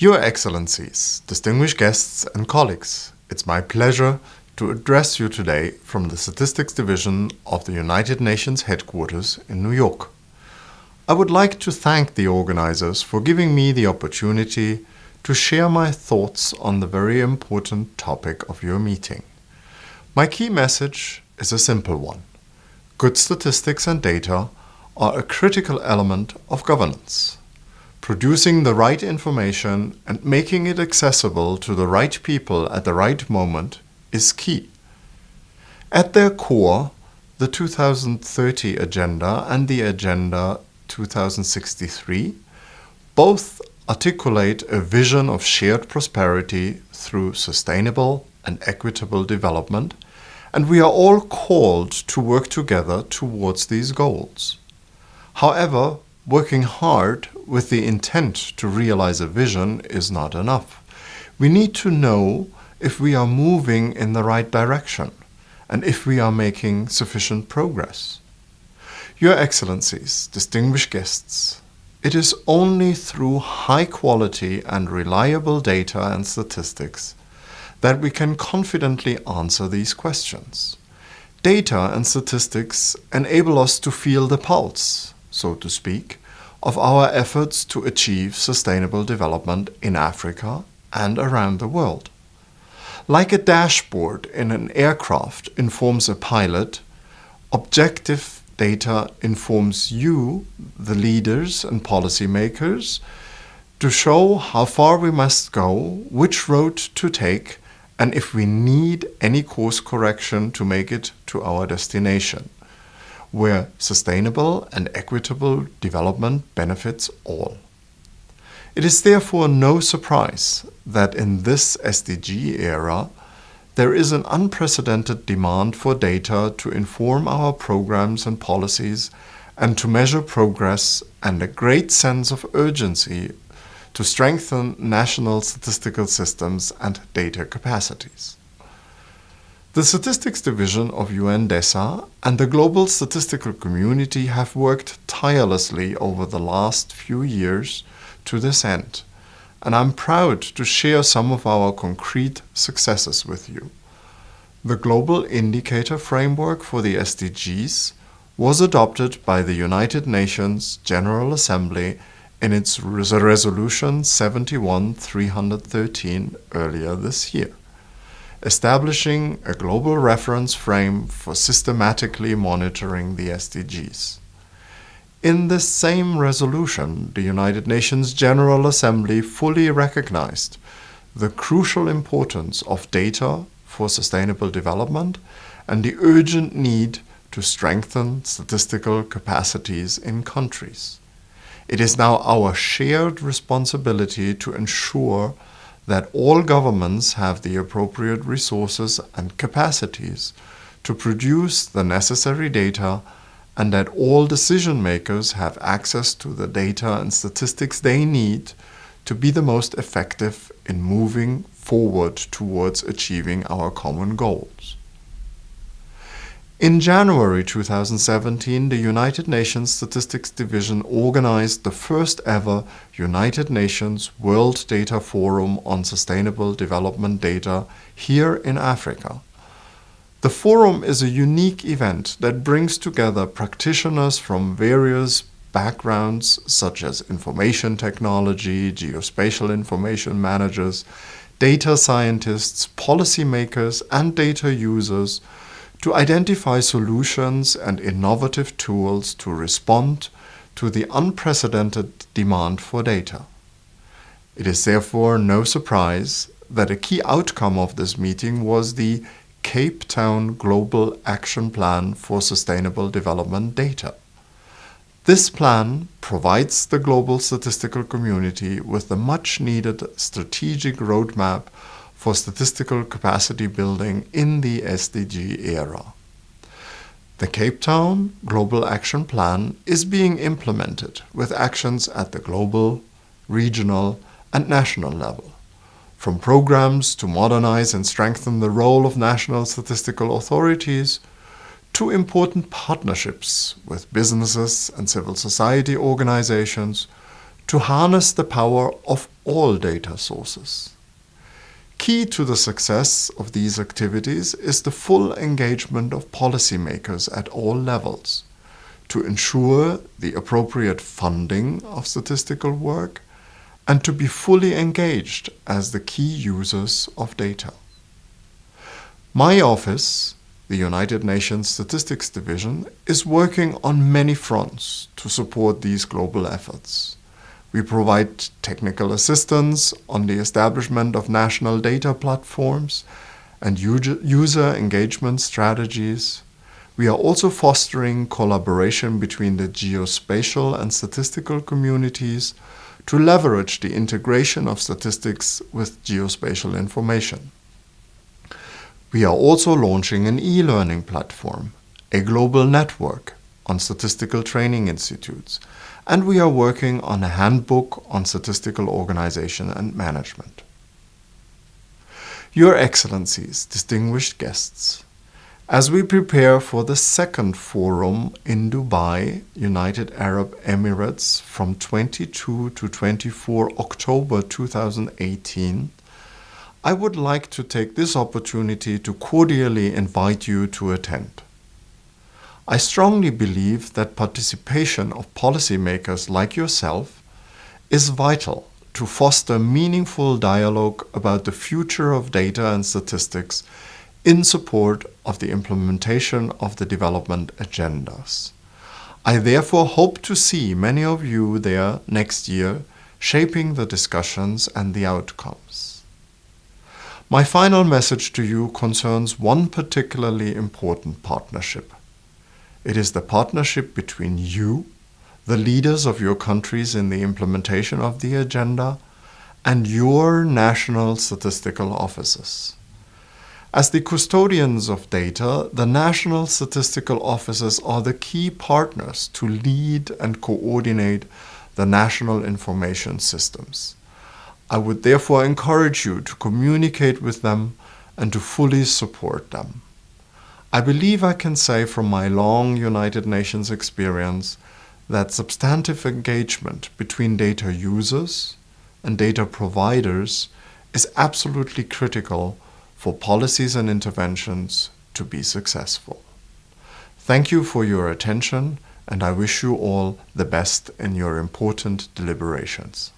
Your Excellencies, distinguished guests and colleagues, it's my pleasure to address you today from the Statistics Division of the United Nations headquarters in New York. I would like to thank the organizers for giving me the opportunity to share my thoughts on the very important topic of your meeting. My key message is a simple one. Good statistics and data are a critical element of governance. Producing the right information and making it accessible to the right people at the right moment is key. At their core, the 2030 Agenda and the Agenda 2063 both articulate a vision of shared prosperity through sustainable and equitable development, and we are all called to work together towards these goals. However, working hard with the intent to realize a vision is not enough. We need to know if we are moving in the right direction and if we are making sufficient progress. Your Excellencies, distinguished guests, it is only through high quality and reliable data and statistics that we can confidently answer these questions. Data and statistics enable us to feel the pulse, so to speak, of our efforts to achieve sustainable development in Africa and around the world. Like a dashboard in an aircraft informs a pilot, objective data informs you, the leaders and policymakers, to show how far we must go, which road to take, and if we need any course correction to make it to our destination, where sustainable and equitable development benefits all. It is therefore no surprise that in this SDG era, there is an unprecedented demand for data to inform our programs and policies and to measure progress, and a great sense of urgency to strengthen national statistical systems and data capacities. The Statistics Division of UN-DESA and the global statistical community have worked tirelessly over the last few years to this end, and I'm proud to share some of our concrete successes with you. The Global Indicator Framework for the SDGs was adopted by the United Nations General Assembly in its Resolution 71/313 earlier this year, establishing a global reference frame for systematically monitoring the SDGs. In this same resolution, the United Nations General Assembly fully recognized the crucial importance of data for sustainable development and the urgent need to strengthen statistical capacities in countries. It is now our shared responsibility to ensure that all governments have the appropriate resources and capacities to produce the necessary data, and that all decision makers have access to the data and statistics they need to be the most effective in moving forward towards achieving our common goals. In January 2017, the United Nations Statistics Division organized the first ever United Nations World Data Forum on Sustainable Development Data here in Africa. The forum is a unique event that brings together practitioners from various backgrounds such as information technology, geospatial information managers, data scientists, policymakers, and data users to identify solutions and innovative tools to respond to the unprecedented demand for data. It is therefore no surprise that a key outcome of this meeting was the Cape Town Global Action Plan for Sustainable Development Data. This plan provides the global statistical community with the much-needed strategic roadmap for statistical capacity building in the SDG era. The Cape Town Global Action Plan is being implemented with actions at the global, regional, and national level, from programs to modernize and strengthen the role of national statistical authorities to important partnerships with businesses and civil society organizations to harness the power of all data sources. Key to the success of these activities is the full engagement of policymakers at all levels to ensure the appropriate funding of statistical work and to be fully engaged as the key users of data. My office, the United Nations Statistics Division, is working on many fronts to support these global efforts. We provide technical assistance on the establishment of national data platforms and user engagement strategies. We are also fostering collaboration between the geospatial and statistical communities to leverage the integration of statistics with geospatial information. We are also launching an e-learning platform, a global network on statistical training institutes, and we are working on a handbook on statistical organization and management. Your Excellencies, distinguished guests, as we prepare for the second forum in Dubai, United Arab Emirates, from 22 to 24 October 2018, I would like to take this opportunity to cordially invite you to attend. I strongly believe that participation of policymakers like yourself is vital to foster meaningful dialogue about the future of data and statistics in support of the implementation of the development agendas. I therefore hope to see many of you there next year, shaping the discussions and the outcomes. My final message to you concerns one particularly important partnership. It is the partnership between you, the leaders of your countries in the implementation of the agenda, and your national statistical offices. As the custodians of data, the national statistical offices are the key partners to lead and coordinate the national information systems. I would therefore encourage you to communicate with them and to fully support them. I believe I can say from my long United Nations experience that substantive engagement between data users and data providers is absolutely critical for policies and interventions to be successful. Thank you for your attention, and I wish you all the best in your important deliberations.